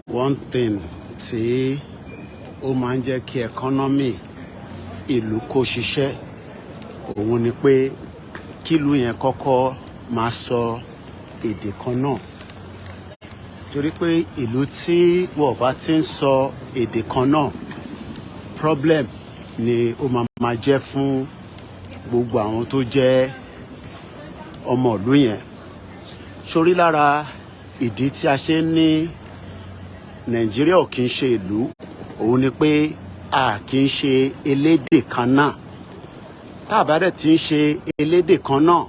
One thing tí ó máa ń jẹ́ kí economy ìlú kó ṣiṣẹ́ òun ni pé kílù yẹn kọ́kọ́ máa sọ èdè kan náà. Torí pé ìlú tí wọ́n bá ti ń sọ èdè kan náà, problem ni ó máa jẹ́ fún gbogbo àwọn tó jẹ́ ọmọ ìlú yẹn. Sórí lára ìdí tí a ṣe ń ní Nàìjíríà ò kí ń ṣe ìlú òun ni pé a kì í ṣe elédè kan náà. Tá a bá dẹ̀ ti ń ṣe elédè kan náà,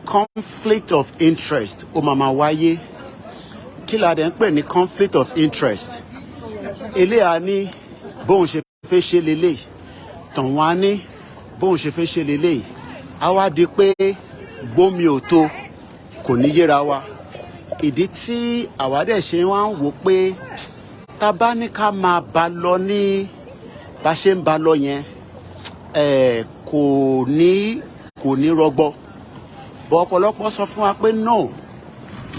conflict of interest ó máa wáyé. Kí la dẹ̀ ń pè ní conflict of interest? Eléyà ní bóun ṣe fẹ́ ṣe lélẹ̀, tọ̀hún á ní bóun ṣe fẹ́ ṣe lélẹ̀. A wá di pé gbómi ò tó, kò ní yéra wa. Ìdí tí àwa dẹ̀ ṣe wá ń wò pé tá bá ní ká máa bá lọ ní bá ṣe ń bá lọ yẹn, kò ní rọgbọ. Bọ́ ọ̀pọ̀lọpọ̀ sọ fún wa pé no,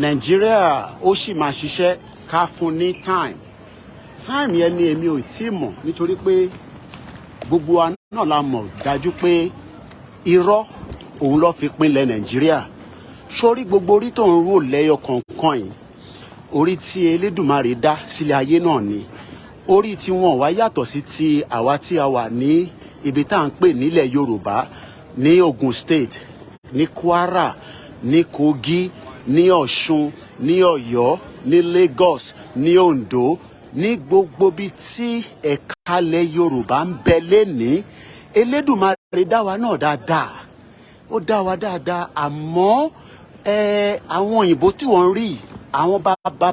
Nàìjíríà ó sì máa ṣiṣẹ́ ká fún ní time yẹn ni èmi ò tí mọ̀, nítorí pé gbogbo wa náà la mọ̀ dájú pé irọ́ òun ló fi pinlẹ̀ Nàìjíríà. Sórí gbogbo orí tó ń rò lẹ́yọ kọ̀ọ̀kan yìí, orí tí Elédùmarè dá sílẹ̀ ayé náà ni. Orí tí wọn wá yàtọ̀ sí ti àwa tí a wà ní ibi tá à ń pè nílẹ̀ Yorùbá, ní Ogun State, ní Kwara, ní Kogi, ní Ọ̀ṣun, ní Ọ̀yọ́, ní Lagos, ní Ondo, ní gbogbo bí tí ẹ̀kalẹ̀ Yorùbá ń bẹ lénìí. Elédùmarè dá wa náà dáadáa, ó dá wa dáadáa. Àmọ́ àwọn òyìnbó tí wọ́n rí, àwọn bàbá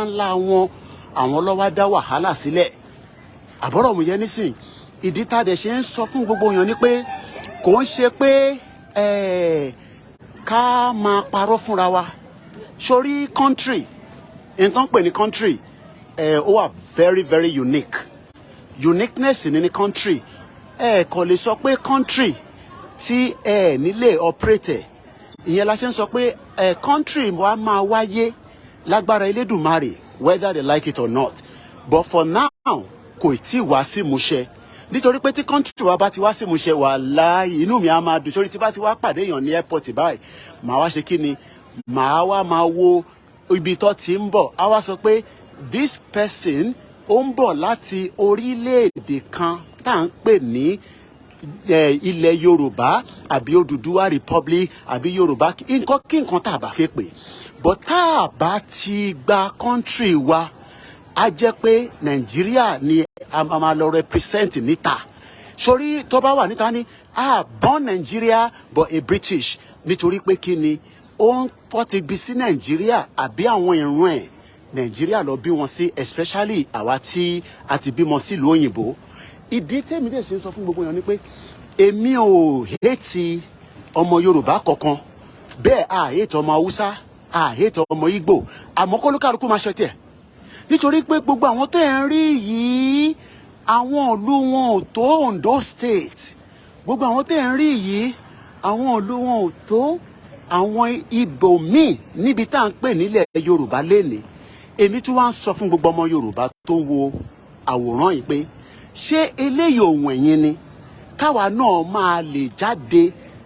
ńlá wọn, àwọn ló wá dá wàhálà sílẹ̀. Àbọ̀rọ̀ mu yẹn nísìn. Ìdí tá a dẹ̀ ṣe ń sọ fún gbogbo èèyàn ni pé kò ń ṣe pé ká máa parọ́ fúnra wa. Sórí country, nǹkan pè ní country, ó wà very very unique. Uniqueness ní country. Kò lè sọ pé country tí nílé operate. Ìyẹn la ṣe ń sọ pé country wa máa wáyé lágbára Elédùmarè, whether they like it or not. But for now, kò tí wá sí ìmúṣẹ. Nítorí pé tí country wa bá ti wá sí ìmúṣẹ, wàláhì inú mi á máa dùn. Sórí tí bá ti wá pàdé èèyàn ní airport báyìí, màá wá ṣe kí ni? Màá wá máa wo ibi tó ti ń bọ̀. Á wá sọ pé this person ó ń bọ̀ láti orílẹ̀-èdè kan tá à ń pè ní ilẹ̀ Yorùbá àbí Odùduwà Republic àbí Yorùbá, nǹkan kí nǹkan tá a bá fẹ́ pè. But tá a bá ti gba country wa, a jẹ́ pé Nàìjíríà ni a máa lọ represent níta. Sórí tó bá wà níta ní born Nigeria but a British, nítorí pé kí ni wọ́n ti bí sí Nàìjíríà àbí àwọn ìran ẹ̀ Nàìjíríà lọ bí wọn sí, especially àwa tí a ti bímọ sílùú òyìnbó. Ìdí tèmi dẹ̀ ṣe ń sọ fún gbogbo èèyàn ni pé èmi ò hate ọmọ Yorùbá kankan, bẹ́ẹ̀ a hate ọmọ Haúsá, a hate ọmọ Ìgbò, àmọ́ kólúkálukú máa ṣe tiẹ̀. Nítorí pé gbogbo àwọn tó ń rí yìí, àwọn ìlú wọn ò tó Ondo State. Gbogbo àwọn tó ń rí yìí, àwọn ìlú wọn ò tó àwọn ibòmíì níbi tá à ń pè nílẹ̀ Yorùbá lénìí. Èmi tún wá ń sọ fún gbogbo ọmọ Yorùbá tó ń wo àwòrán yìí pé ṣé eléyìí òun ẹ̀yin ni káwa náà máa lè jáde?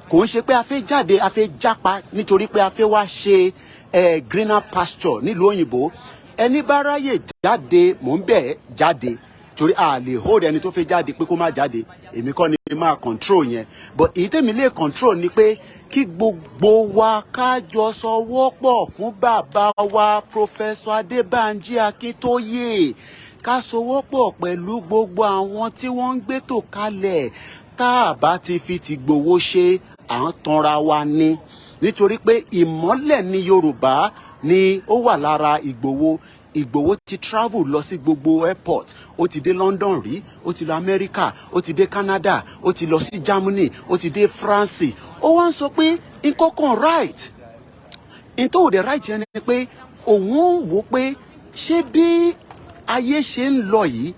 Kò ń ṣe pé a fẹ́ jáde, a fẹ́ jápa nítorí pé a fẹ́ wá ṣe greener pasture nílùú òyìnbó. Ẹni bá ráyè jáde, mò ń bẹ̀ jáde, torí a lè hold ẹni tó fẹ́ jáde pé kó má jáde. Èmi kọ́ ni máa control yẹn. But èyí tèmi lè control ni pé kí gbogbo wa ká jọ sọwọ́pọ̀ fún bàbá wa Professor Adébánjí Akíntóyè. Ká sowọ́pọ̀ pẹ̀lú gbogbo àwọn tí wọ́n ń gbétò kalẹ̀. Tá a bá ti fi ti gbowó ṣe, à ń tanra wa ni. Nítorí pé ìmọ́lẹ̀ ní Yorùbá ni ó wà lára Ìgbòho. Ìgbòho ti travel lọ sí gbogbo airport. Ó ti dé London rí, ó ti lọ America, ó ti dé Canada, ó ti lọ sí Germany, ó ti dé France. Ó wá ń sọ pé nǹkan kan right. Nǹkan ò dé right yẹn ni pé òun wò pé ṣé bí ayé ṣe ń lọ yìí,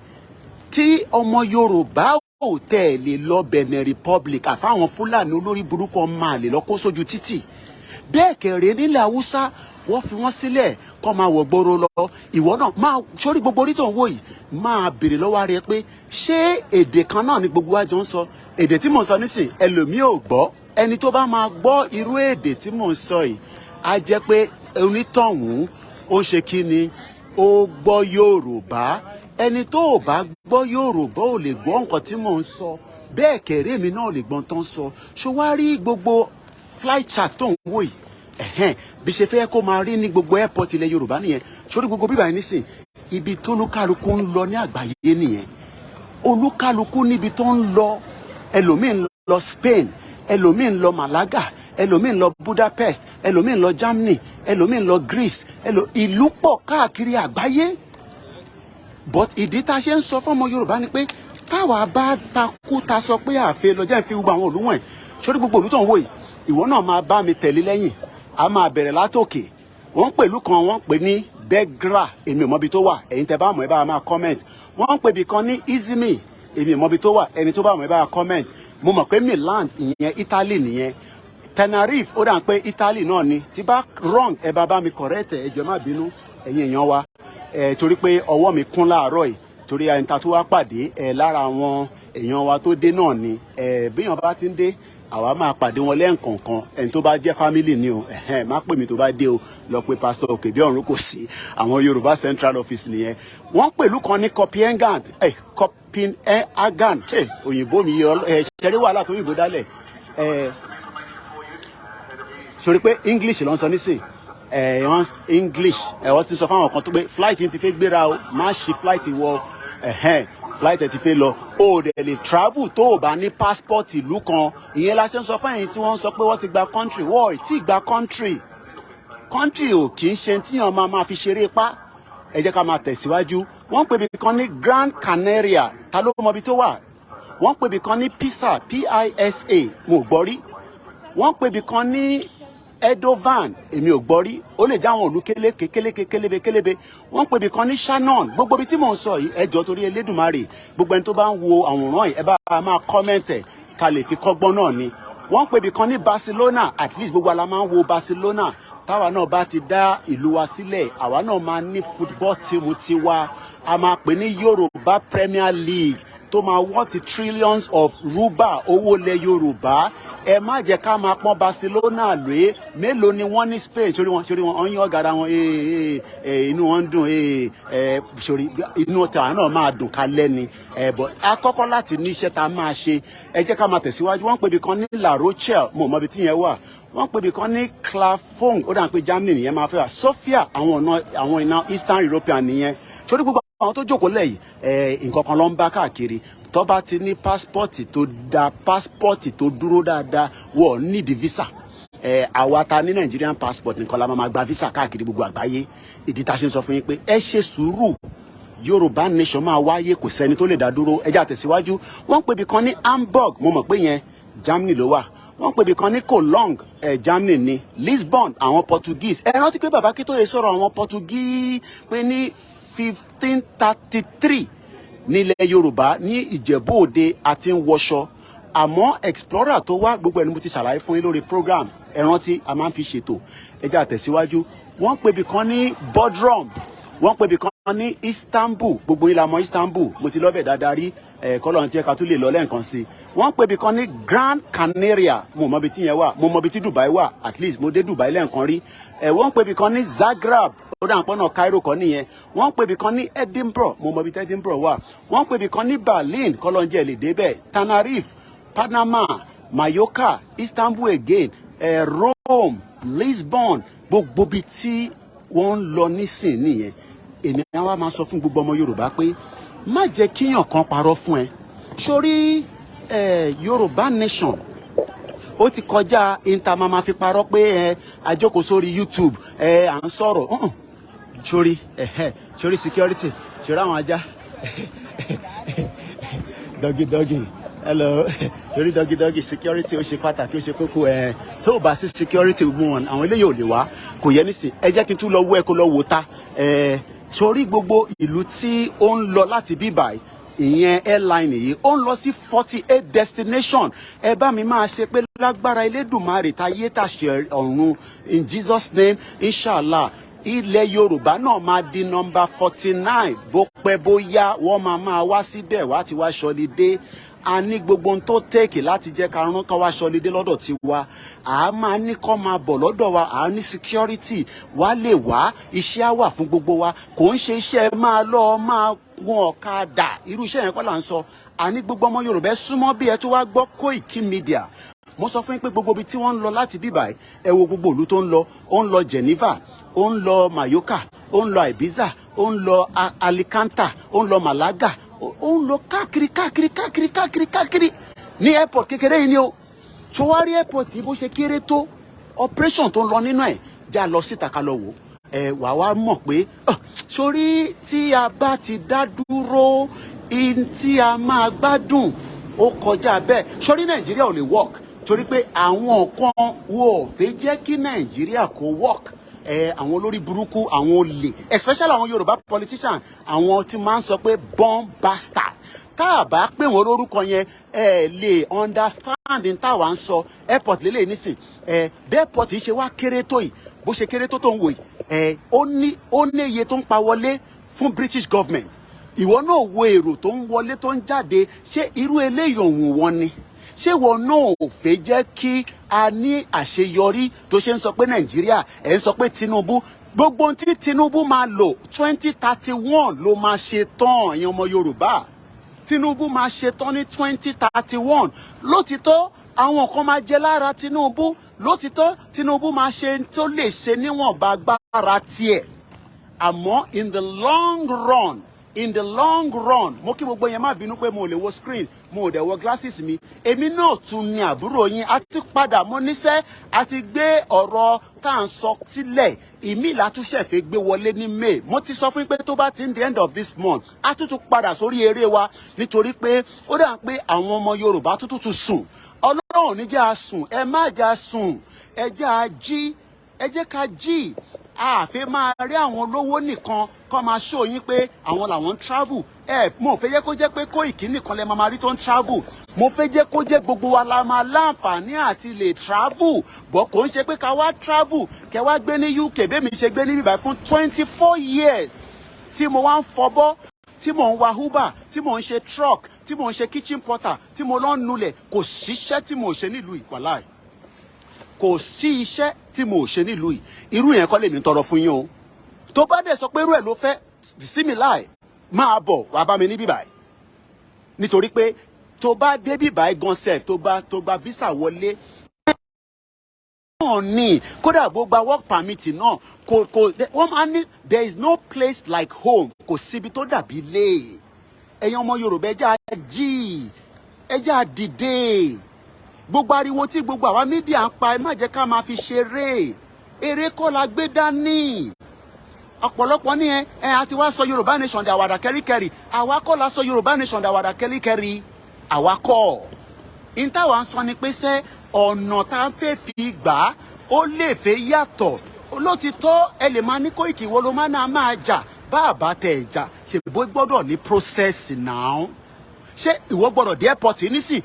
tí ọmọ Yorùbá ò tẹ̀lé lọ Benin Republic àfáwọn Fúlàní olórí burúkú máa lè lọ kó sójú títì. Bẹ́ẹ̀ kẹ̀rẹ́ nílẹ̀ Haúsá wọ́n fi wọ́n sílẹ̀ kó máa wọ̀ gbòòrò lọ ìwọ náà máa sórí gbogbo orí tó ń wò yìí máa béèrè lọ́wọ́ rẹ pé ṣé èdè kan náà ni gbogbo wa jọ ń sọ èdè tí mò ń sọ nísìn ẹlòmíì ò gbọ́ ẹni tó bá máa gbọ́ irú èdè tí mò ń sọ yìí á jẹ́ pé onítọ̀hún ó ń ṣe kí ni ó gbọ́ Yorùbá ẹni tó ò bá gbọ́ Yorùbá ò lè gbọ́ nǹkan tí mò ń sọ bẹ́ẹ̀ kẹ̀rẹ́ mi náà lè gbọ́n tán sọ ṣó wá rí gbogbo flight chart tó ń wò yìí bí ṣe fẹ́ kó máa rí ní gbogbo airport ilẹ̀ Yorùbá nìyẹn sórí gbogbo bíbá yìí nísìn ibi tó olúkálukú ń lọ ní àgbáyé nìyẹn olúkálukú níbi tó ń lọ ẹlòmíín lọ Spain ẹlòmíín lọ Malaga ẹlòmíín lọ Budapest ẹlòmíín lọ Germany ẹlòmíín lọ Greece ìlú pọ̀ káàkiri àgbáyé but ìdí tá a ṣe ń sọ fún ọmọ Yorùbá ni pé táwa bá takú ta sọ pé àfẹ lọ jẹ́ ń fi gbogbo àwọn olúwọ̀n sórí gbogbo olú tó ń wò yìí ìwọ náà máa bá mi tẹ̀lé lẹ́yìn a máa bẹ̀rẹ̀ látòkè wọ́n pẹ̀lú kan wọ́n pè ní Begra èmi ò mọ̀bi tó wà ẹ̀yin tẹ́ bá mọ̀ ẹ bá máa comment wọ́n pè bí kan ní Izmir èmi ò mọ̀bi tó wà ẹni tó bá mọ̀ ẹ bá comment mo mọ̀ pé Milan ìyẹn Italy nìyẹn Tenerife ó dà pé Italy náà ni tí bá wrong ẹ bá mi correct ẹ jọ̀ọ́ má bínú ẹ̀yin èèyàn wa torí pé ọwọ́ mi kún láàárọ̀ yìí torí ẹni tá tó wá pàdé lára àwọn èèyàn wa tó dé náà ni bíyàn bá ti ń dé àwa máa pàdé wọn lẹ́ǹkọ̀ọ̀kan ẹni tó bá jẹ́ family ni o má pè mí tó bá dé o lọ pé pastor òkè bí ọ̀run kò sí àwọn Yorùbá Central Office nìyẹn wọ́n pẹ̀lú kan ní Copenhagen òyìnbó mi ṣẹ̀rí wàhálà tó òyìnbó dálẹ̀ sori pé English ló ń sọ nísìn English wọ́n ti sọ fáwọn kan tó pé flight yìí ti fẹ́ gbéra o má ṣe flight wọ flight ẹ ti fẹ́ lọ o dẹ̀ lè travel tó o bá ní passport ìlú kan ìyẹn la ṣe ń sọ fún ẹ̀yin tí wọ́n ń sọ pé wọ́n ti gba country wọ́n ì tí gba country ò kì í ṣe tíyàn máa fi ṣeré pa ẹ jẹ́ ká máa tẹ̀síwájú wọ́n pè bí kan ní Gran Canaria ta ló mọ ibi tó wà wọ́n pè bí kan ní Pisa PISA mo gbọ́ rí wọ́n pè bí kan ní Edovan èmi ò gbọ́ rí ó lè jáwọn òlu kélébé wọ́n pè bí kan ní Shannon gbogbo ibi tí mò ń sọ yìí ẹjọ́ torí Elédùmarè gbogbo ẹni tó bá ń wo àwòrán yìí ẹ bá máa kọ́mẹ̀ntẹ̀ ká lè fi kọ́gbọ́n náà ni wọ́n pè bí kan ní Barcelona at least gbogbo ala máa ń wo Barcelona táwa náà bá ti dá ìlú wa sílẹ̀ àwa náà máa ní football team tiwa a máa pè ní Yorùbá Premier League tó máa worth trillions of rúbà owó lẹ̀ Yorùbá ẹ má jẹ́ ká máa pọ́n Barcelona lóye mélòó ni wọ́n ní Spain sórí wọn ọyìn ọ̀gá wọn inú wọn ń dùn sórí inú ọ̀tá náà máa dùn kálẹ̀ ni but àkọ́kọ́ láti ní iṣẹ́ tá a máa ṣe ẹ jẹ́ ká máa tẹ̀síwájú wọ́n pè bí kan ní La Rochelle mo mọ̀ bí tí yẹn wà wọ́n pè bí kan ní Clairefonds ó dà pé Germany nìyẹn máa fẹ́ wà Sofia àwọn iná Eastern European nìyẹn sórí gbogbo àwọn tó jókòó lẹ́yìn nǹkan kan ló ń bá káàkiri tó bá ti ní pásítọ̀tì tó da pásítọ̀tì tó dúró dáadáa wọ́n nídìí visa àwa ta ní Nigerian passport nìkan la máa gba visa káàkiri gbogbo àgbáyé ìdí tá a ṣe ń sọ fún yín pé ẹ ṣe sùúrù Yorùbá nation máa wáyé kò sẹ́ni tó lè dá dúró ẹ jẹ́ àtẹ̀síwájú wọ́n pè bí kan ní Hamburg mo mọ̀ pé yẹn Germany ló wà wọ́n pè bí kan ní Cologne Germany ní Lisbon àwọn Portuguese ẹ rántí pé bàbá kí tó yẹ sọ̀rọ̀ àwọn Portuguese pé ní 1533 nílẹ̀ Yorùbá ní Ìjẹ̀bú Òde àti ń wọṣọ àmọ́ explorer tó wá gbogbo ẹni mo ti ṣàlàyé fún yín lórí program ẹ rántí a máa ń fi ṣètò ẹ jẹ́ àtẹ̀síwájú wọ́n pè bí kan ní Bodrum wọ́n pè bí kan ní Istanbul gbogbo yín la mọ̀ Istanbul mo ti lọ́bẹ̀ dáadáa rí kọ́lọ̀ ní tí ẹ̀ka tó lè lọ lẹ́ǹkan sí wọ́n pè bí kan ní Gran Canaria mo mọ̀ bí tí yẹn wà mo mọ̀ bí tí Dubai wà at least mo dé Dubai lẹ́ǹkan rí wọ́n pè bí kan ní Zagreb ó dà pọ́nà Cairo kan nìyẹn wọ́n pè bí kan ní Edinburgh mo mọ̀ bí tí Edinburgh wà wọ́n pè bí kan ní Berlin kọ́lọ̀ ní jẹ́ lè débẹ̀ Tenerife Panama Mallorca Istanbul again Rome Lisbon gbogbo bí tí wọ́n ń lọ nísìn nìyẹn èmi àwa máa sọ fún gbogbo ọmọ Yorùbá pé má jẹ́ kíyàn kan parọ́ fún ẹ sórí Yorùbá nation ó ti kọjá intamama fi parọ́ pé àjókòó sórí YouTube à ń sọ̀rọ̀ sórí security sórí àwọn ajá doggy hello sórí doggy security ó ṣe pàtàkì ó ṣe kókó tó bá sí security wọn àwọn eléyìí ò lè wá kò yẹ nísìn ẹ jẹ́ kí n tún lọ wọ́ ẹ kó lọ wò ta sórí gbogbo ìlú tí ó ń lọ láti bíbà ìyẹn airline yìí ó ń lọ sí 48 destination. Ẹ bá mi máa ṣe pé lágbára Elédùmarè táyé tàṣẹ ọ̀run in Jesus name inshallah ilẹ̀ Yorùbá náà máa di number 49 bó pẹ́ bóyá wọ́n máa wá síbẹ̀ wá ti wá ṣọlidé. A ní gbogbo ohun tó tẹ́ẹ̀kì láti jẹ́ ká rán ká wá ṣọlidé lọ́dọ̀ tiwa. A máa ní kó máa bọ̀ lọ́dọ̀ wa, a ní security wá lè wá, iṣẹ́ á wà fún gbogbo wa. Kò ń ṣe iṣẹ́ máa lọ máa gun ọ̀kadà irú iṣẹ́ yẹn kọ́ là ń sọ. A ní gbogbo ọmọ Yorùbá súnmọ́ bí ẹ tó wá gbọ́ KOIKIMEDIA. Mo sọ fún yín pé gbogbo ibi tí wọ́n ń lọ láti bíbáyìí ẹ wo gbogbo ìlú tó ń lọ. Ó ń lọ Geneva, ó ń lọ Mallorca, ó ń lọ Ibiza, ó ń lọ Alicante, ó ń lọ Malaga, ó ń lọ káàkiri ní airport kékeré yìí ni o. Ṣọwárí airport yìí bó ṣe kéré tó operation tó ń lọ nínú ẹ̀ já lọ síta ká lọ wò. Wà wá mọ̀ pé sórí tí a bá ti dá dúró tí a máa gbádùn ó kọjá bẹ́ẹ̀. Sórí Nàìjíríà ò lè work torí pé àwọn kan wò fẹ́ jẹ́ kí Nàìjíríà kó work. Àwọn olórí burúkú àwọn olè especially àwọn Yorùbá politician àwọn tí máa ń sọ pé born bastard. Tá a bá pè wọ́n lórúkọ yẹn lè understand ní táwa ń sọ. Airport lélẹ̀ nísìn bí airport yìí ṣe wá kéré tó yìí bó ṣe kéré tó ń wò yìí ó ní iye tó ń pa wọlé fún British government. Ìwọ náà wo èrò tó ń wọlé tó ń jáde ṣé irú eléyìí òun wọn ni. Ṣé wọn náà ò fẹ́ jẹ́ kí a ní àṣeyọrí tó ṣe ń sọ pé Nàìjíríà ẹ̀ ń sọ pé Tinubu gbogbo ohun tí Tinubu máa lò 2031 ló máa ṣe tán ẹ̀yin ọmọ Yorùbá. Tinubu máa ṣe tán ní 2031. Lótìtọ́ àwọn kan máa jẹ lára Tinubu. Lótìtọ́ Tinubu máa ṣe tó lè ṣe níwọ̀nba agbára tiẹ̀. Àmọ́ in the long run mo kí gbogbo yẹn má bínú pé mo lè wo screen mo ò dẹ̀ wọ glasses mi. Èmi náà tún ní àbúrò yín a ti padà mo níṣẹ́ a ti gbé ọ̀rọ̀ tá à ń sọ sílẹ̀ ìmí ìlàtúnṣe fẹ́ gbé wọlé ní May. Mo ti sọ fún yín pé tó bá ti ń the end of this month a tún padà sórí eré wa nítorí pé ó dà pé àwọn ọmọ Yorùbá tún sùn. Ọlọ́run ní jẹ́ a sùn ẹ má jẹ́ a sùn ẹ jẹ́ a jí ẹ jẹ́ ká jí. A fẹ́ máa rí àwọn olówó nìkan kó máa show yín pé àwọn làwọn ń travel. Mo fẹ́ jẹ́ kó jẹ́ pé Koiki nìkan lẹ máa rí tó ń travel. Mo fẹ́ jẹ́ kó jẹ́ gbogbo wa la máa láǹfààní àti lè travel. Bọ́ kò ń ṣe pé ká wá travel kẹ́ wá gbé ní UK bẹ́ẹ̀ mi ṣe gbé ní bíbá fún 24 years tí mo wá ń fọbọ́ tí mò ń wa Uber tí mò ń ṣe truck tí mò ń ṣe kitchen porter tí mo lọ ń nulẹ̀ kò síṣẹ́ tí mo ṣe nílùú ìpàláì. Kò sí iṣẹ́ tí mo ṣe nílùú yìí. Irú yẹn kọ́ lèmi ń tọrọ fún yín o. Tó bá dẹ̀ sọ pé irú ẹ̀ ló fẹ́ sí mi láì máa bọ̀ wá bá mi ní bíbáyìí. Nítorí pé tó bá dé bíbáyìí gan sef tó gba visa wọlé náà ní kódà bó gba work permit náà kò wọ́n máa ní there is no place like home. Kò síbi tó dàbí ilé. Ẹ̀yin ọmọ Yorùbá ẹ jẹ́ á jí ẹ jẹ́ á dìde. Gbogbo ariwo tí gbogbo àwa mídíà ń pa ẹ má jẹ́ ká máa fi ṣeré. Eré kọ́ la gbé dání. Ọ̀pọ̀lọpọ̀ ní àti wá sọ Yorùbá nation dàwàdà kẹ́ríkẹ́rí. Àwa kọ́ la sọ Yorùbá nation dàwàdà kẹ́ríkẹ́rí. Àwa kọ́. Ìntàwà ń sọ ni pé sẹ́ ọ̀nà tá a fẹ́ fi gbà ó lè fẹ́ yàtọ̀. Lótìtọ́ ẹ lè máa ní Koiki wo ló máa jà bá àbá tẹ̀ jà ṣèbó gbọ́dọ̀ ní process náà. Ṣé ìwọ gbọ́dọ̀ dé airport nísìn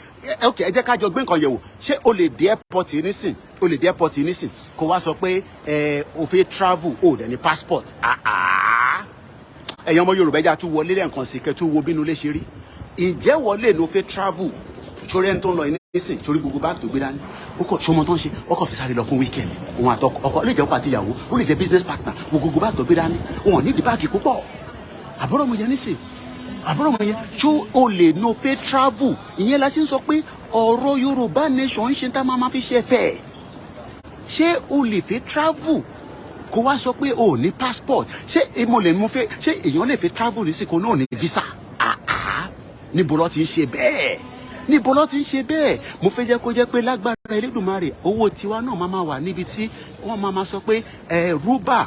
ok ẹ jẹ́ ká jọ gbé nǹkan yẹ̀wò ṣé o lè dé airport nísìn o lè dé airport nísìn kó wá sọ pé o fẹ́ travel o dẹ̀ ní passport ẹ̀yin ọmọ Yorùbá ẹja tún wọlé lẹ́ẹ̀kan sí kẹ́ tún wo bínú lè ṣe rí. Ǹjẹ́ wọlé ní o fẹ́ travel sórí ẹni tó ń lọ nísìn sórí gbogbo báàgì tó gbé dání ó kọ ṣọmọ tó ń ṣe ọkọ fi sáré lọ fún weekend òun àtọkọ ọkọ ó lè jẹ́ ọkọ àti ìyàwó ó lè jẹ́ business partner gbogbo báàgì tó gbé dání wọn ò ní ìdí báàgì púpọ̀ àbúrò mo yẹ nísìn àbúrò mi yẹn ṣó o lè no fẹ́ travel ìyẹn la ṣe ń sọ pé ọ̀rọ̀ Yorùbá nation ń ṣe tá máa fi ṣe fẹ́. Ṣé o lè fẹ́ travel kó wá sọ pé o ò ní passport ṣé mo lè mú fẹ́ ṣé èèyàn lè fẹ́ travel ní sìkò náà ní visa níbo ló ti ń ṣe bẹ́ẹ̀ níbo ló ti ń ṣe bẹ́ẹ̀. Mo fẹ́ jẹ́ kó jẹ́ pé lágbára Elédùmarè owó tiwa náà máa wà níbi tí wọ́n máa sọ pé rúbà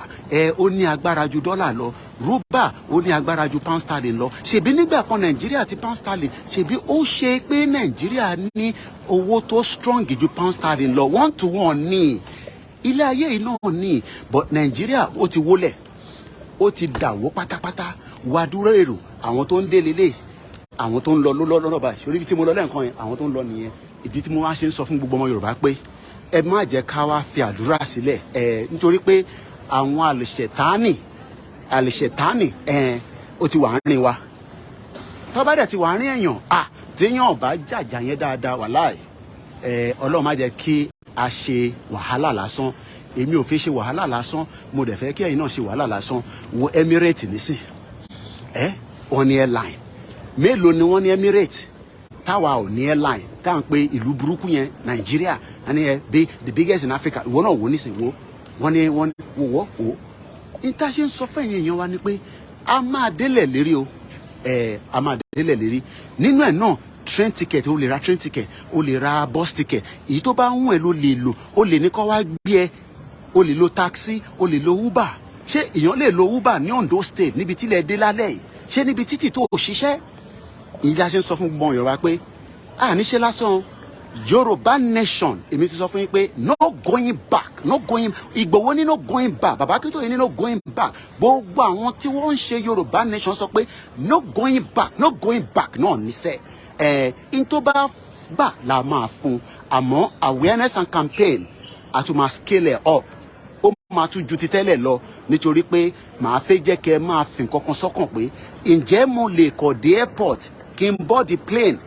ó ní agbára ju dọ́là lọ rúbà ó ní agbára ju pound sterling lọ. Ṣèbí nígbà kan Nàìjíríà àti pound sterling ṣèbí ó ṣe pé Nàìjíríà ní owó tó strong ju pound sterling lọ 1-to-1 ní ilé ayé yìí náà ní but Nàìjíríà ó ti wólẹ̀ ó ti dàwó pátápátá wá dúró èrò àwọn tó ń dé lélẹ̀ àwọn tó ń lọ lọ́nà báyìí sórí ibi tí mo lọ lẹ́ẹ̀kan yẹn àwọn tó ń lọ nìyẹn ìdí tí mo wá ṣe ń sọ fún gbogbo ọmọ Yorùbá pé ẹ má jẹ́ ká wá fi àdúrà sílẹ̀ nítorí pé àwọn àlìṣẹ̀tánì ó ti wà ń rìn wa tó bá dẹ̀ ti wà ń rìn èèyàn téèyàn bá jàjà yẹn dáadáa wàláì Ọlọ́run má jẹ́ kí a ṣe wàhálà lásán èmi ò fi ṣe wàhálà lásán mo dẹ̀ fẹ́ kí ẹ̀yin náà ṣe wàhálà lásán wo Emirates nísìn wọ́n ní airline mélòó ni wọ́n ní Emirates táwa ò ní airline tá à ń pe ìlú burúkú yẹn Nàìjíríà ẹni bí the biggest in Africa ìwọ náà wò nísìn wo wọ́n ní wò ní tá a ṣe ń sọ fẹ́yìn èèyàn wa ni pé a máa délẹ̀ lérí o a máa délẹ̀ lérí nínú ẹ̀ náà train ticket o lè ra train ticket o lè ra bus ticket èyí tó bá ń wọ̀n ẹ́ ló lè lò o lè ní kó wá gbé ẹ o lè lo taxi o lè lo Uber ṣé èèyàn lè lo Uber ní Ondo State níbi tí ilẹ̀ dé lálẹ́ yìí ṣé níbi títì tó ṣiṣẹ́ ìyá ṣe ń sọ fún gbọ́n Yorùbá pé níṣe lásán Yorùbá nation èmi ti sọ fún yín pé no going back no going Ìgbòho ní no going back Bàbá Akíntóyè ní no going back gbogbo àwọn tí wọ́n ń ṣe Yorùbá nation sọ pé no going back náà níṣẹ́ in tó bá gbà la máa fún àmọ́ awareness and campaign a tún máa scale it up ó máa tún ju ti tẹ́lẹ̀ lọ nítorí pé màá fẹ́ jẹ́ kẹ́ máa fi nǹkan kan sọ́kàn pé ǹjẹ́ mo lè kọ̀ dé airport kí n board plane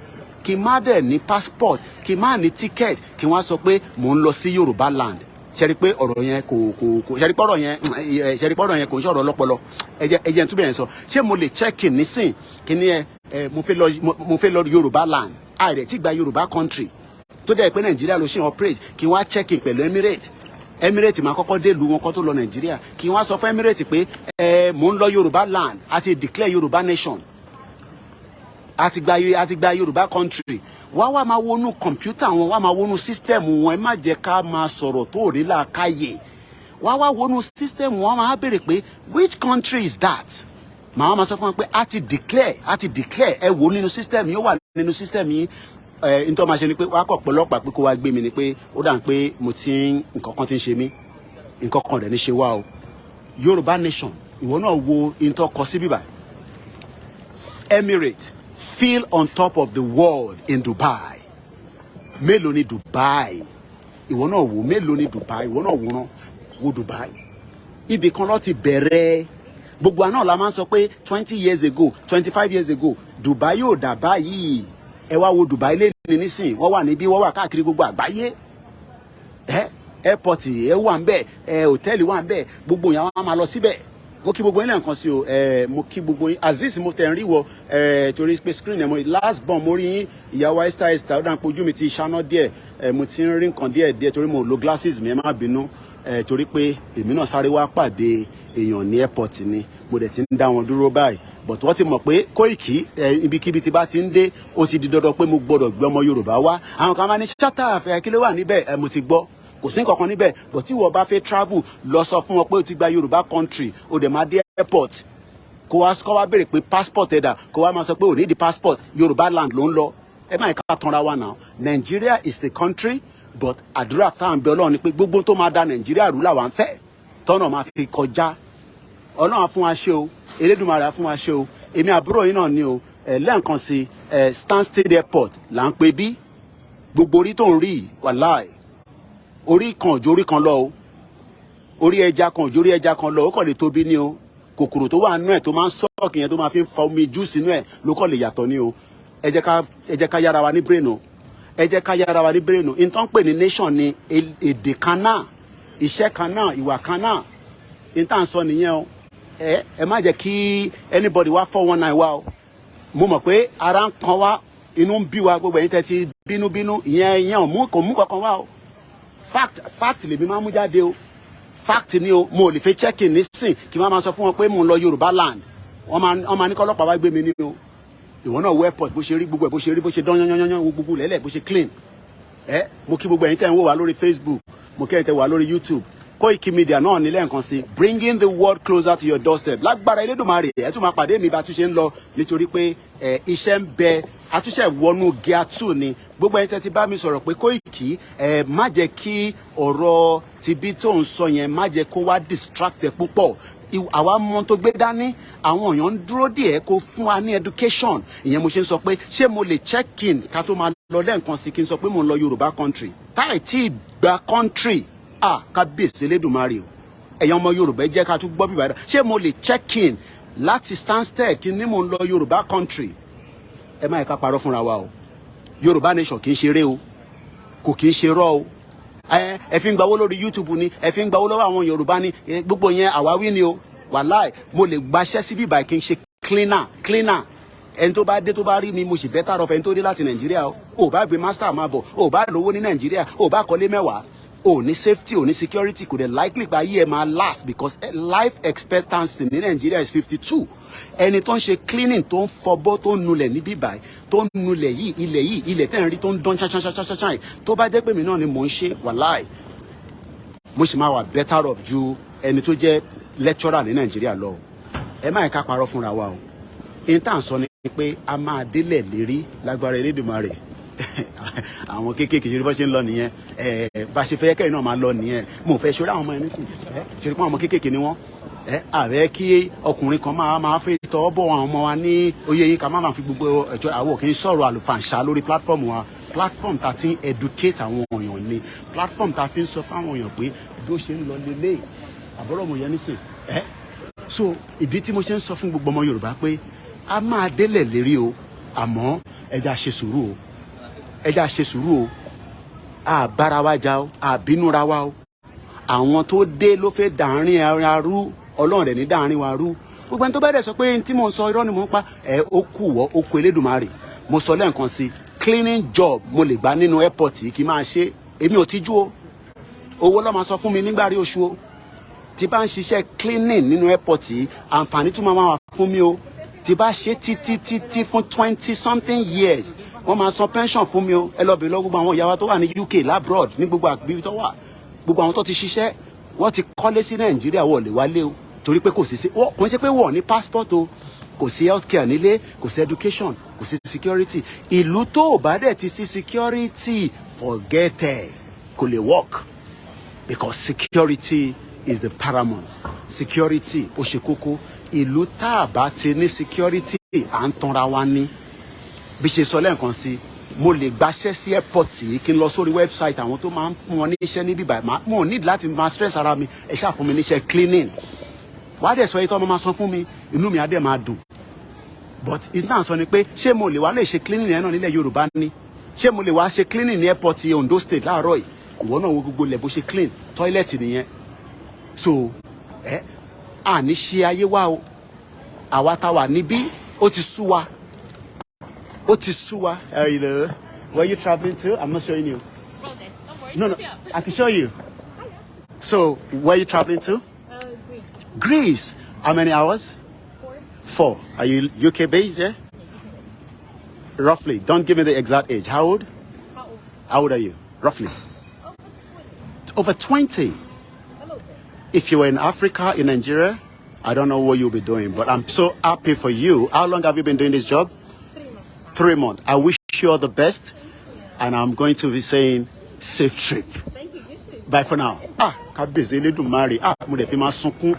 kí n má dẹ̀ ní passport kí n má ní ticket kí n wá sọ pé mò ń lọ sí Yorùbá land ṣẹ́rí pé ọ̀rọ̀ yẹn kò ṣẹ́rí pọ́rọ̀ yẹn kò ń ṣe ọ̀rọ̀ ọlọ́pọlọ ẹ̀jẹ̀ túbẹ̀ yẹn sọ ṣé mo lè check in nísìn kí ni mo fẹ́ lọ Yorùbá land àìrẹ̀ tí gba Yorùbá country tó dẹ̀ pé Nàìjíríà ló ṣe operate kí n wá check in pẹ̀lú Emirates máa kọ́kọ́ dé ìlú wọn kó tó lọ Nàìjíríà kí n wá sọ fún Emirates pé mò ń lọ Yorùbá land àti declare Yorùbá nation àti gba Yorùbá country wá máa wọnú kọ̀mpútà wọn wá máa wọnú system wọn ẹ má jẹ́ ká máa sọ̀rọ̀ tó rí làákàyè wá wọnú system wọn máa béèrè pé which country is that màá máa sọ fún wọn pé àti declare ẹ wò nínú system yìí ó wà nínú system yìí nítorí máa ṣe ni pé wàá kọ̀ pọ̀lọ́pàá pé kó wá gbé mi ni pé ó dà ń pé nǹkan kan ti ń ṣe mí nǹkan kan dẹ̀ ní ṣe wá o Yorùbá nation ìwọ náà wo nítorí kọ sí bíbá Emirates feel on top of the world in Dubai mélòó ni Dubai ìwọ náà wò mélòó ni Dubai ìwọ náà wo Dubai ibì kan ló ti bẹ̀rẹ̀ gbogbo àná la máa ń sọ pé 20 years ago 25 years ago Dubai yóò dà báyìí ẹ wá wo Dubai lé ní nísìn wọ́n wà níbí wọ́n wà káàkiri gbogbo àgbáyé airport ẹ wà ń bẹ hòtẹ́ẹ̀lì wà ń bẹ gbogbo yẹn wọ́n máa lọ síbẹ̀ mo kí gbogbo yín lẹ́ẹ̀kan sí o mo kí gbogbo yín Azeez mo tẹ̀ ń rí wọ torí pé screen ẹ̀ mo last born mo rí yín ìyàwó Esther ó dà ń pojú mi ti ṣáná díẹ̀ mo ti ń rí nǹkan díẹ̀ torí mo lo glasses mi ẹ má bínú torí pé èmi náà sáré wá pàdé èèyàn ní airport ni mo dẹ̀ ti ń dá wọn dúró báyìí but wọ́n ti mọ̀ pé Koiki ibikíbi tí bá ti ń dé ó ti di dandan pé mo gbọ́dọ̀ gbé ọmọ Yorùbá wá àwọn kan máa ní ṣátà àfẹ́ kí ló wà níbẹ̀ mo ti gbọ́ kò sí nǹkan kan níbẹ̀ but tí wọ́n bá fẹ́ travel lọ sọ fún wọn pé o ti gba Yorùbá country o dẹ̀ máa dé airport kó wá béèrè pé passport ẹ̀dà kó wá máa sọ pé o ní di passport Yorùbá land ló ń lọ ẹ má ká tanra wa náà Nigeria is the country but àdúrà táwọn bẹ Ọlọ́run ni pé gbogbo tó máa da Nigeria rú làwọn fẹ́ tọ́nà máa fi kọjá Ọlọ́run á fún wa ṣe o Elédùmarè á fún wa ṣe o èmi àbúrò yín náà ni o lẹ́ẹ̀kan sí Stansted Airport là ń pè bí gbogbo orí tó ń rí wàláì orí kan òjò orí kan lọ o orí ẹja kan òjò orí ẹja kan lọ ó kàn lè tóbi ní o kòkòrò tó wà nínú ẹ̀ tó máa ń sọ́ọ̀kì yẹn tó máa fi ń fa omi júùsì nínú ẹ̀ ló kàn lè yàtọ̀ ní o ẹ jẹ́ ká yára wa ní brain o ẹ jẹ́ ká yára wa ní brain o ìtàn pè ní nation ni èdè kan náà iṣẹ́ kan náà ìwà kan náà ìtàn sọ nìyẹn o ẹ má jẹ́ kí anybody wá 419 wa o mo mọ̀ pé ara ń kan wá inú ń bí wa gbogbo ẹ̀yin tẹ́ ti bínú ìyẹn kò mú kankan wá o fact lèmi máa mú jáde o fact ni o mo lè fẹ́ check in nísìn kí n máa sọ fún wọn pé mo ń lọ Yorùbá land wọ́n máa ní kọ́ ọlọ́pàá wá gbé mi ní o ìwọ náà wo airport bó ṣe rí gbogbo ẹ̀ bó ṣe rí bó ṣe dán yányányán gbogbo lẹ́lẹ̀ bó ṣe clean mo kí gbogbo ẹ̀yin tẹ́ ń wò wá lórí Facebook mo kí ẹ̀yin tẹ́ wà lórí YouTube KOIKIMEDIA náà ní lẹ́ẹ̀kan sí bringing the world closer to your doorstep lágbára Elédùmarè ẹ̀ tún máa pàdé mi bá tún ṣe ń lọ nítorí pé iṣẹ́ ń bẹ àtúnṣe wọnú gear 2 ni gbogbo ẹni tẹ́ ti bá mi sọ̀rọ̀ pé Koiki má jẹ́ kí ọ̀rọ̀ tibí tó ń sọ yẹn má jẹ́ kó wá distract ẹ púpọ̀ àwa mọ tó gbé dání àwọn èèyàn ń dúró díẹ̀ kó fún wa ní education ìyẹn mo ṣe ń sọ pé ṣé mo lè check in ká tó máa lọ lẹ́ǹkan sí kí n sọ pé mo ń lọ Yorùbá country táì tí ì gba country kábíyèsí Elédùmarè o ẹ̀yàn ọmọ Yorùbá jẹ́ ká tún gbọ́ bíbá dáa ṣé mo lè check in láti Stansted kí ni mo ń lọ Yorùbá country ẹ má yẹ ká parọ́ fúnra wa o Yorùbá nation kì í ṣeré o kò kì í ṣe rọ́ o ẹ fi ń gbawó lórí YouTube ni ẹ fi ń gbawó lọ́wọ́ àwọn Yorùbá ni gbogbo yẹn àwáwí ni o wàláì mo lè gbaṣẹ́ síbí báyìí kí n ṣe cleaner ẹni tó bá dé tó bá rí mi mo sì bẹ́tà rọ ẹni tó dé láti Nàìjíríà o bá gbé master máa bọ̀ o bá lówó ní Nàìjíríà o bá kọ́lé mẹ́wàá o ní safety o ní security kò dẹ̀ likely pa ayé ẹ máa last because life expectancy ní Nàìjíríà is 52 ẹni tó ń ṣe cleaning tó ń fọbọ́ tó ń nulẹ̀ níbí báyìí tó ń nulẹ̀ yìí ilẹ̀ tẹ́ ń rí tó ń dán ṣáṣáṣáṣáṣá tó bá jẹ́ pé mi náà ni mò ń ṣe wàláì mo sì máa wà better off ju ẹni tó jẹ́ lecturer ní Nàìjíríà lọ ẹ má ká parọ́ fúnra wa o in tá à ń sọ ni pé a máa délẹ̀ lérí lágbára Elédùmarè àwọn kéékèèké ṣe bó ṣe ń lọ nìyẹn bá ṣe fẹ́ kẹ́yìn náà máa lọ nìyẹn mo fẹ́ ṣọ́ra àwọn ọmọ ẹni sìn ṣe pé àwọn ọmọ kéékèèké ni wọ́n ààrẹ kí ọkùnrin kan máa fẹ́ tọwọ́ bọ̀ àwọn ọmọ wa ní oyè yín ká máa fi gbogbo ẹ̀jọ́ àwọ̀ kì í sọ̀rọ̀ àlùfàǹṣà lórí platform wa platform ta ti ń educate àwọn èèyàn ni platform ta fi ń sọ fáwọn èèyàn pé bí ó ṣe ń lọ lélẹ̀ àbọ̀rọ̀ mo yẹ nísìn so ìdí tí mo ṣe ń sọ fún gbogbo ọmọ Yorùbá pé a máa délẹ̀ lérí o àmọ́ ẹja ṣe sùúrù o ẹja ṣe sùúrù o àbára wa jà o àbínúra wa o àwọn tó dé ló fẹ́ dàárín ara rú Ọlọ́run rẹ̀ ní dàárín wa rú gbogbo ẹni tó bá dẹ̀ sọ pé tí mò ń sọ irọ́ ni mò ń pa ó kú Elédùmarè mo sọ lẹ́ẹ̀kan sí cleaning job mo lè gbà nínú airport yìí kí n máa ṣe èmi ò tijú o owó ló máa sọ fún mi nígbà rí oṣù o tí bá ń ṣiṣẹ́ cleaning nínú airport yìí àǹfààní tún máa wà fún mi o tí bá ṣe títí fún 20 something years wọ́n máa san pension fún mi o ẹ lọ bèèrè lọ gbogbo àwọn ìyá wa tó wà ní UK labroad ní gbogbo àgbègbè tó wà gbogbo àwọn tó ti ṣiṣẹ́ wọ́n ti kọ́lé sí Nàìjíríà wọ́n lè wálé o torí pé kò sí kò ń ṣe pé wọ́n ní passport o kò sí healthcare nílé kò sí education kò sí security ìlú tó ò bá dẹ̀ ti sí security forget it kò lè work because security is the paramount security ó ṣe kókó ìlú tá a bá ti ní security à ń tanra wa ní bí ṣe sọ lẹ́ẹ̀kan sí mo lè gbaṣẹ́ sí airport yìí kí n lọ sórí website àwọn tó máa ń fún wọn níṣẹ́ níbí báyìí mo need láti máa stress ara mi ẹ ṣáà fún mi níṣẹ́ cleaning wàá dẹ̀ sọ yìí tó ọmọ máa san fún mi inú mi á dẹ̀ máa dùn but ìtàn sọ ni pé ṣé mo lè wá lè ṣe cleaning yẹn náà nílẹ̀ Yorùbá ní ṣé mo lè wá ṣe cleaning ní airport yìí Ondo State láàárọ̀ yìí ìwọ náà wo gbogbo lẹ̀ bó ṣe clean toilet nìyẹn so àní ṣe ayé wa o àwa tá wà níbí ó ti sú wa ó ti sú wa. Hello, where are you traveling to? I'm not showing you. Roll this. Don't worry. No, I can show you. So where are you traveling to? Greece. Greece. How many hours? 4. Are you UK based? Yeah. Roughly. Don't give me the exact age. How old? How old? How old are you? Roughly. Over 20. Over 20. A little bit. If you were in Africa, in Nigeria, I don't know what you'll be doing, but I'm so happy for you. How long have you been doing this job? 3 months. 3 months. I wish you all the best, and I'm going to be saying safe trip. Thank you. You too. Bye for now. Kábíyèsí Elédùmarè. Mo dẹ̀ fi máa sunkún.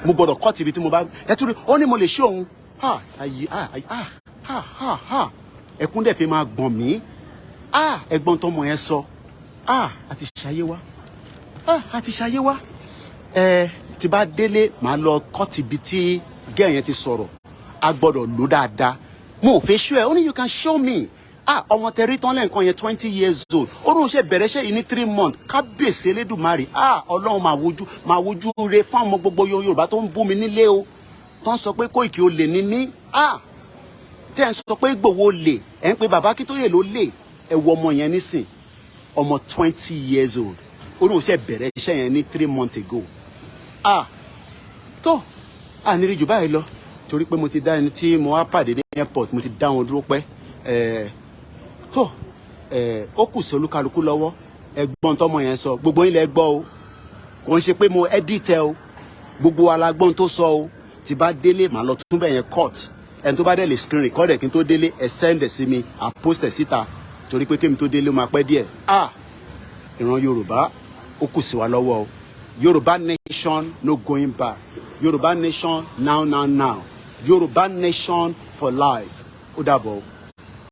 Mo gbọ́dọ̀ kọ́ tìbí tí mo bá. Ẹ tún rí, ó ní mo lè ṣe òun. Ẹkún dẹ̀ fi máa gbọ̀n mí. Ẹ̀gbọ́n tọmọ yẹn sọ. Àti ṣayé wa. Àti ṣayé wa. Tí bá délé, màá lọ kọ́ tìbí tí gẹ́ yẹn ti sọ̀rọ̀. A gbọ́dọ̀ lò dáadáa. Mo ò fẹ́ ṣó ẹ, ó ní you can show me. Ọmọ tẹ̀rí tán lẹ́ǹkan yẹn 20 years old. Ó lóun ṣe bẹ̀rẹ̀ ṣe yìí ní 3 months. Kábíyèsí Elédùmarè. Ọlọ́run máa wojú re fún àwọn gbogbo Yorùbá tó ń bú mi nílé o. Tó ń sọ pé Koiki olè ní mí. Tẹ́ ẹ̀ ń sọ pé Ìgbòho olè. Ẹ̀ ń pe bàbá Akíntóyè ló lè. Ẹ wo ọmọ yẹn nísìn. Ọmọ 20 years old. Ó lóun ṣe bẹ̀rẹ̀ iṣẹ́ yẹn ní 3 months ago. Tó nírí jù báyìí lọ. Torí pé mo ti dá ẹni tí mo wá pàdé ní airport, mo ti dá wọn dúró pẹ́. Ó kù sí olúkálukú lọ́wọ́ ẹ̀gbọ́n tọmọ yẹn sọ gbogbo yín lẹ gbọ́ o kò ń ṣe pé mo edit ẹ o gbogbo alágbọ́n tó sọ o tí bá délé màá lọ tún bẹ̀ yẹn court ẹni tó bá dẹ̀ lè screen record ẹ̀ kí n tó délé ẹ send ẹ̀ sí mi à post ẹ̀ síta torí pé kémi tó délé ó máa pẹ́ díẹ̀ ìran Yorùbá ó kù sí wa lọ́wọ́ o Yoruba nation, no going back. Yoruba nation, now. Yoruba nation for life. Ó dàbọ̀.